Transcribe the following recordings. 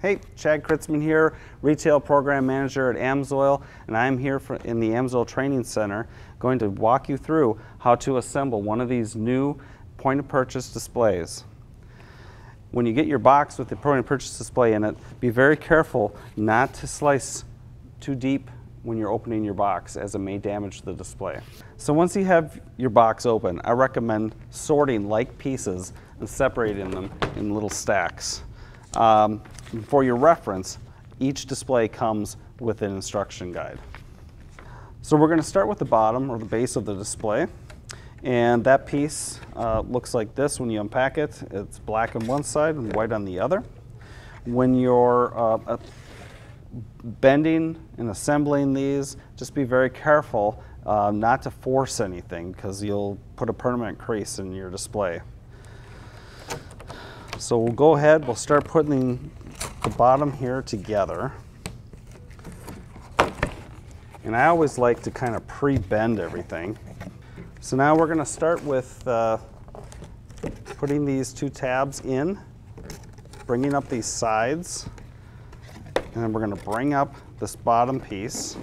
Hey, Chad Kritzman here, Retail Program Manager at AMSOIL, and I'm here in the AMSOIL Training Center going to walk you through how to assemble one of these new point-of-purchase displays. When you get your box with the point-of-purchase display in it, be very careful not to slice too deep when you're opening your box, as it may damage the display. So once you have your box open, I recommend sorting like pieces and separating them in little stacks. For your reference, each display comes with an instruction guide. So we're going to start with the bottom or the base of the display, and that piece looks like this when you unpack it. It's black on one side and white on the other. When you're bending and assembling these, just be very careful not to force anything, because you'll put a permanent crease in your display. So we'll go ahead, we'll start putting the bottom here together. And I always like to kind of pre-bend everything. So now we're going to start with putting these two tabs in, bringing up these sides, and then we're going to bring up this bottom piece.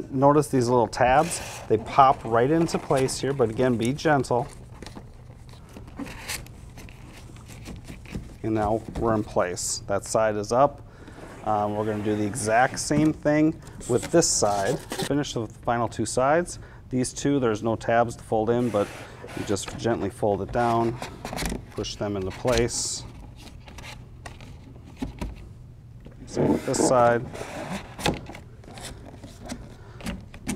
Notice these little tabs, they pop right into place here, but again, be gentle. And now we're in place. That side is up. We're going to do the exact same thing with this side. Finish the final two sides. These two, there's no tabs to fold in, but you just gently fold it down, push them into place. Same with this side.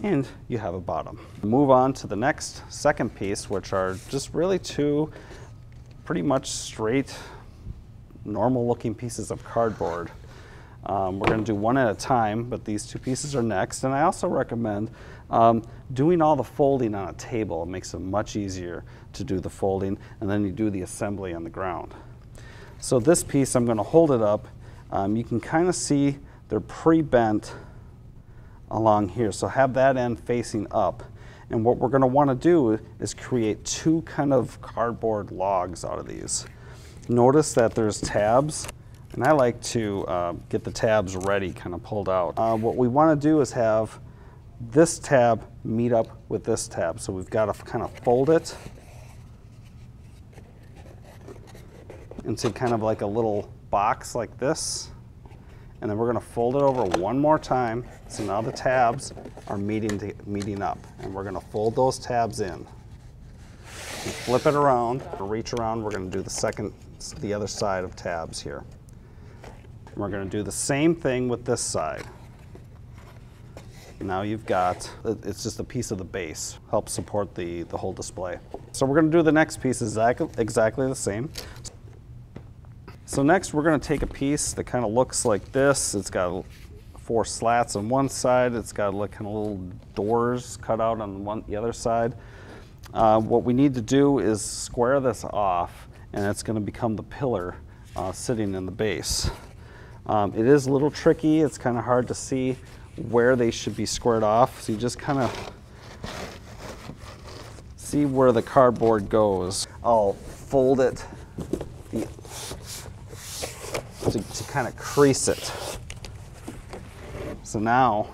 And you have a bottom. Move on to the next second piece, which are just really two pretty much straight, normal looking pieces of cardboard. We're going to do one at a time, but these two pieces are next. And I also recommend doing all the folding on a table. It makes it much easier to do the folding, and then you do the assembly on the ground. So this piece, I'm going to hold it up. You can kind of see they're pre-bent along here, so have that end facing up. And what we're going to want to do is create two kind of cardboard logs out of these. Notice that there's tabs, and I like to get the tabs ready, kind of pulled out. What we want to do is have this tab meet up with this tab, so we've got to kind of fold it into kind of like a little box like this, and then we're going to fold it over one more time, so now the tabs are meeting up, and we're going to fold those tabs in. And flip it around, reach around, we're going to do the other side of tabs here. We're going to do the same thing with this side. Now you've got, it's just a piece of the base, helps support the whole display. So we're going to do the next piece exactly the same. So next we're going to take a piece that kind of looks like this. It's got 4 slats on one side. It's got like kind of little doors cut out on the other side. What we need to do is square this off, and it's going to become the pillar sitting in the base. It is a little tricky. It's kind of hard to see where they should be squared off, so you just kind of see where the cardboard goes. I'll fold it to kind of crease it. So now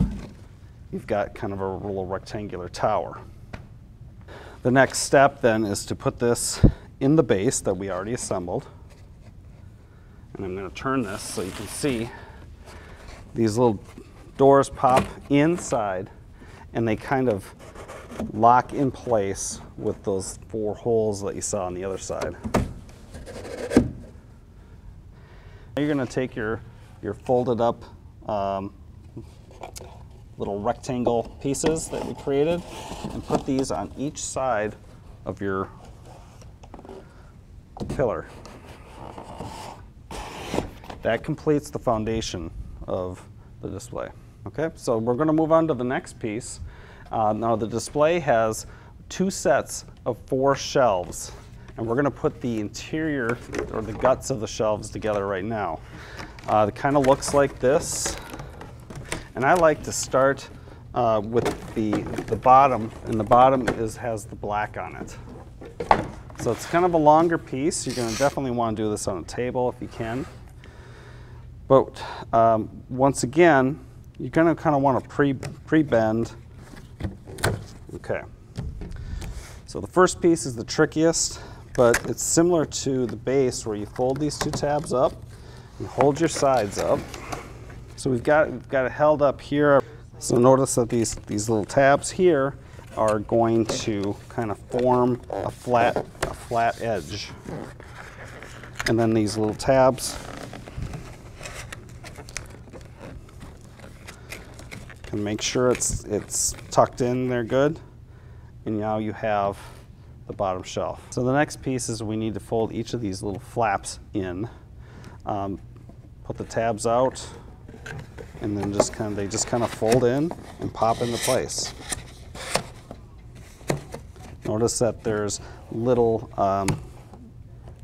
you've got kind of a little rectangular tower. The next step then is to put this in the base that we already assembled. And I'm going to turn this so you can see these little doors pop inside, and they kind of lock in place with those 4 holes that you saw on the other side. You're going to take your folded up little rectangle pieces that we created and put these on each side of your pillar. That completes the foundation of the display. Okay, so we're going to move on to the next piece. Now the display has 2 sets of 4 shelves, and we're going to put the interior or the guts of the shelves together right now. It kind of looks like this, and I like to start with the bottom, and the bottom has the black on it. So it's kind of a longer piece. You're going to definitely want to do this on a table if you can. But once again, you're going to kind of want to pre-bend. Okay. So the first piece is the trickiest, but it's similar to the base where you fold these two tabs up and hold your sides up. So we've got it held up here. So notice that these little tabs here are going to kind of form a flat edge. And then these little tabs can make sure it's tucked in there good. And now you have the bottom shelf. So the next piece is we need to fold each of these little flaps in. Put the tabs out, and then they just kind of fold in and pop into place. Notice that there's little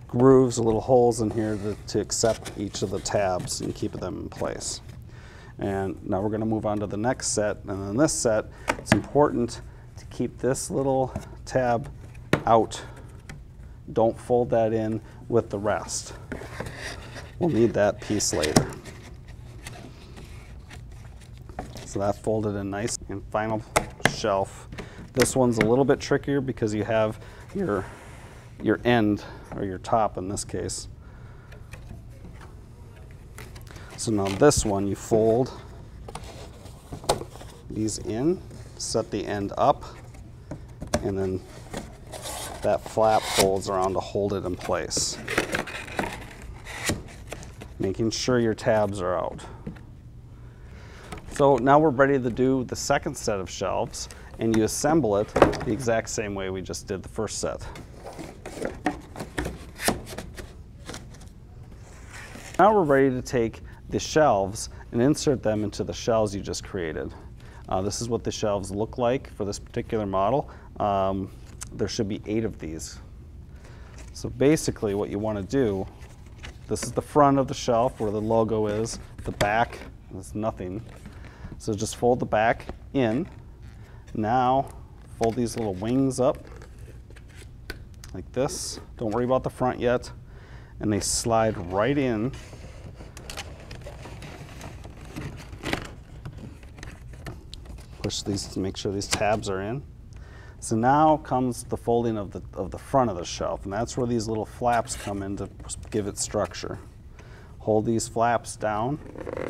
grooves, little holes in here to accept each of the tabs and keep them in place. And now we're going to move on to the next set. And in this set, it's important to keep this little tab out. Don't fold that in with the rest. We'll need that piece later. So that folded in nice. And final shelf. This one's a little bit trickier because you have your end, or your top in this case. So now this one, you fold these in, set the end up, and then that flap folds around to hold it in place. Making sure your tabs are out. So now we're ready to do the second set of shelves, and you assemble it the exact same way we just did the first set. Now we're ready to take the shelves and insert them into the shelves you just created. This is what the shelves look like for this particular model. There should be 8 of these. So basically what you want to do, this is the front of the shelf where the logo is. The back is nothing. So just fold the back in. Now fold these little wings up like this. Don't worry about the front yet. And they slide right in. Push these to make sure these tabs are in. So now comes the folding of the front of the shelf, and that's where these little flaps come in to give it structure. Hold these flaps down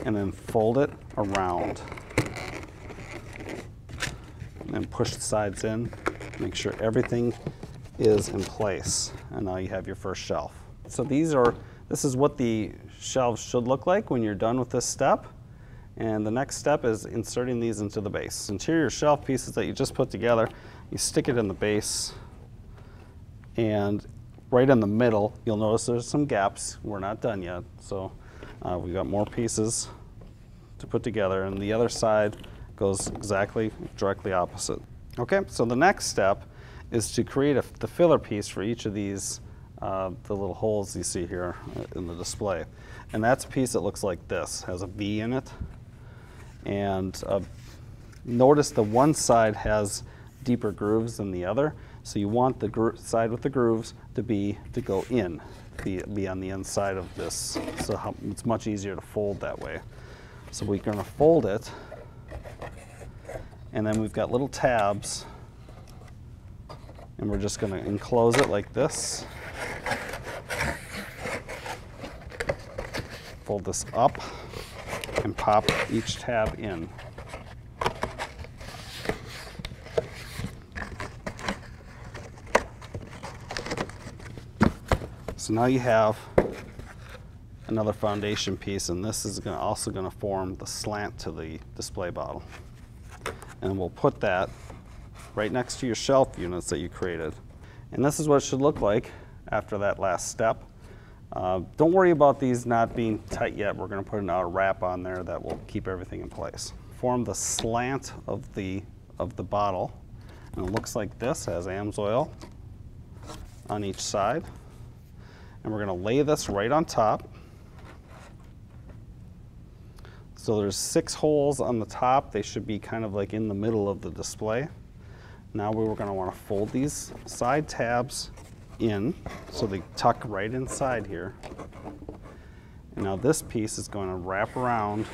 and then fold it around. And then push the sides in, make sure everything is in place. And now you have your first shelf. So this is what the shelves should look like when you're done with this step. And the next step is inserting these into the base. Interior shelf pieces that you just put together, you stick it in the base, and right in the middle, you'll notice there's some gaps. We're not done yet, so we've got more pieces to put together, and the other side goes directly opposite. Okay, so the next step is to create the filler piece for each of these, the little holes you see here in the display. And that's a piece that looks like this, has a V in it. And notice the one side has deeper grooves than the other, so you want the side with the grooves to go in, be on the inside of this, so it's much easier to fold that way. So we're going to fold it, and then we've got little tabs, and we're just going to enclose it like this. Fold this up and pop each tab in. So now you have another foundation piece, and this is also going to form the slant to the display bottle. And we'll put that right next to your shelf units that you created. And this is what it should look like after that last step. Don't worry about these not being tight yet. We're going to put an outer wrap on there that will keep everything in place. Form the slant of the bottle, and it looks like this. Has AMSOIL on each side, and we're going to lay this right on top. So there's 6 holes on the top. They should be kind of like in the middle of the display. Now we're going to want to fold these side tabs in, so they tuck right inside here. And And now this piece is going to wrap around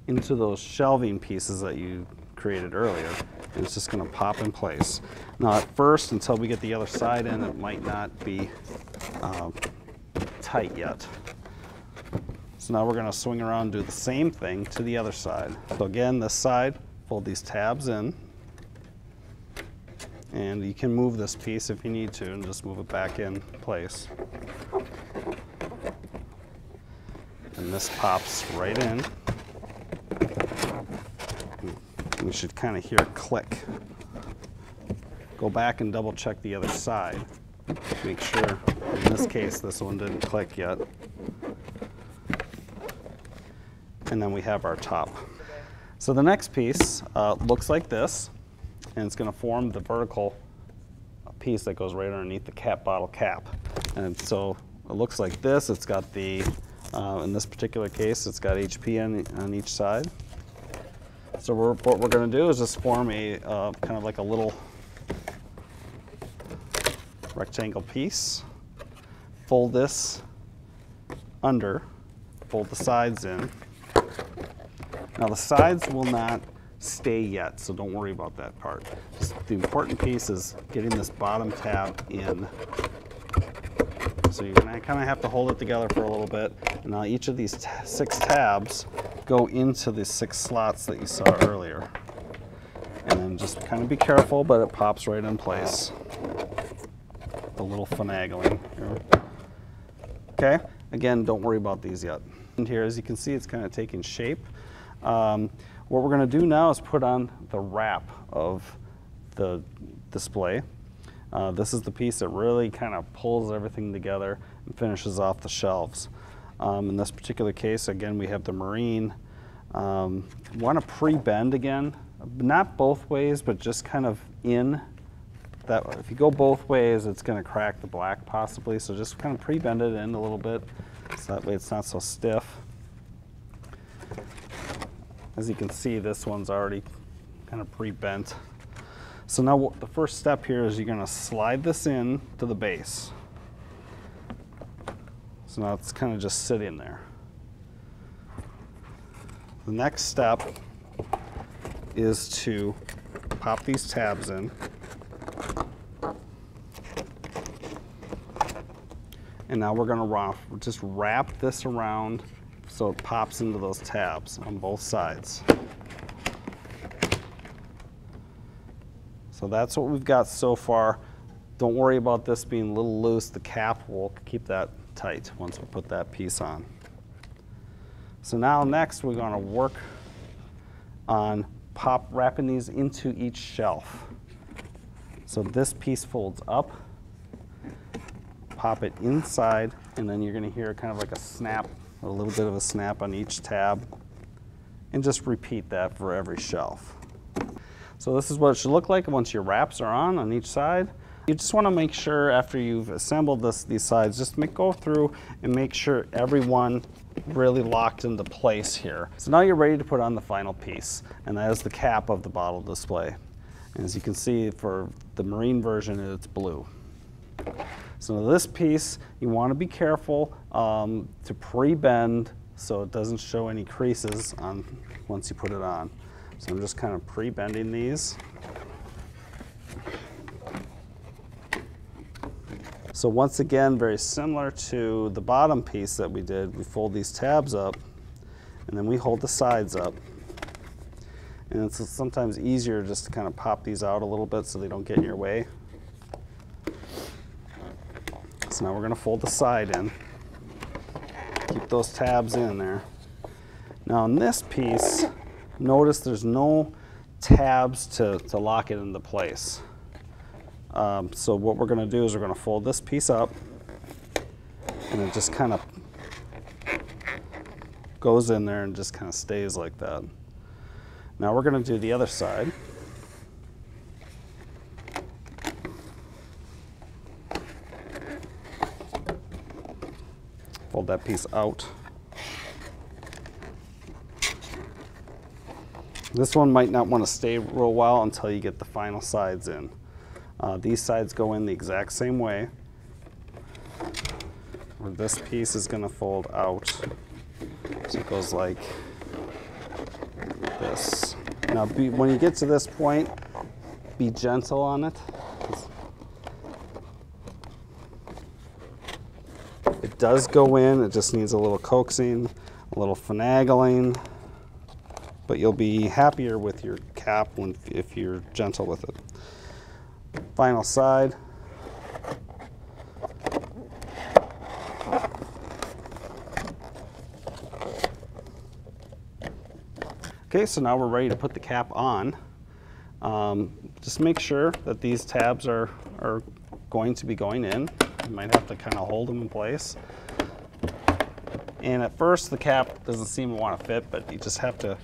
into those shelving pieces that you created earlier. And it's just going to pop in place. Now at first, until we get the other side in, it might not be tight yet. So now we're going to swing around and do the same thing to the other side. So again, this side, fold these tabs in. And you can move this piece if you need to and just move it back in place. And this pops right in. We should kind of hear it click. Go back and double check the other side. Make sure, in this case, this one didn't click yet. And then we have our top. So the next piece looks like this, and it's going to form the vertical piece that goes right underneath the cap bottle cap. And so it looks like this. It's got the, in this particular case, it's got HP on each side. So what we're going to do is just form a kind of like a little rectangle piece. Fold this under, fold the sides in. Now the sides will not stay yet, so don't worry about that part. The important piece is getting this bottom tab in. So you're going to kind of have to hold it together for a little bit. And now each of these 6 tabs go into the 6 slots that you saw earlier. And then just kind of be careful, but it pops right in place. A little finagling here. Okay, again, don't worry about these yet. And here, as you can see, it's kind of taking shape. What we're going to do now is put on the wrap of the display. This is the piece that really kind of pulls everything together and finishes off the shelves. In this particular case, again, we have the marine. Want to pre-bend again, not both ways, but just kind of in. That if you go both ways, it's going to crack the black possibly. So just kind of pre-bend it in a little bit, so that way it's not so stiff. As you can see, this one's already kind of pre-bent. So now the first step here is you're going to slide this in to the base. So now it's kind of just sitting there. The next step is to pop these tabs in. And now we're going to just wrap this around so it pops into those tabs on both sides. So that's what we've got so far. Don't worry about this being a little loose. The cap will keep that tight once we put that piece on. So now next we're going to work on wrapping these into each shelf. So this piece folds up, pop it inside, and then you're going to hear kind of like a snap, a little bit of a snap on each tab, and just repeat that for every shelf. So this is what it should look like once your wraps are on each side. You just want to make sure after you've assembled these sides, just go through and make sure everyone really locked into place here. So now you're ready to put on the final piece, and that is the cap of the bottle display. And as you can see, for the marine version, it's blue. So this piece, you want to be careful to pre-bend so it doesn't show any creases once you put it on. So I'm just kind of pre-bending these. So once again, very similar to the bottom piece that we did, we fold these tabs up and then we hold the sides up. And it's sometimes easier just to kind of pop these out a little bit so they don't get in your way. So now we're going to fold the side in. Keep those tabs in there. Now in this piece, notice there's no tabs to lock it into place. So what we're going to do is we're going to fold this piece up, and it just kind of goes in there and just kind of stays like that. Now we're going to do the other side. Fold that piece out. This one might not want to stay real while until you get the final sides in. These sides go in the exact same way. where this piece is going to fold out. So it goes like this. Now when you get to this point, be gentle on it. It does go in, it just needs a little coaxing, a little finagling, but you'll be happier with your cap if you're gentle with it. Final side. Okay, so now we're ready to put the cap on. Just make sure that these tabs are going to be going in. You might have to kind of hold them in place. And at first the cap doesn't seem to want to fit, but you just have to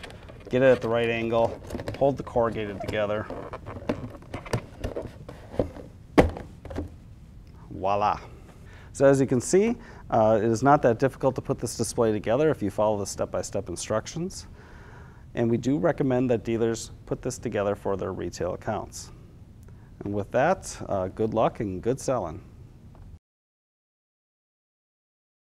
get it at the right angle, hold the corrugated together. Voila. So as you can see, it is not that difficult to put this display together if you follow the step-by-step instructions. And we do recommend that dealers put this together for their retail accounts. And with that, good luck and good selling.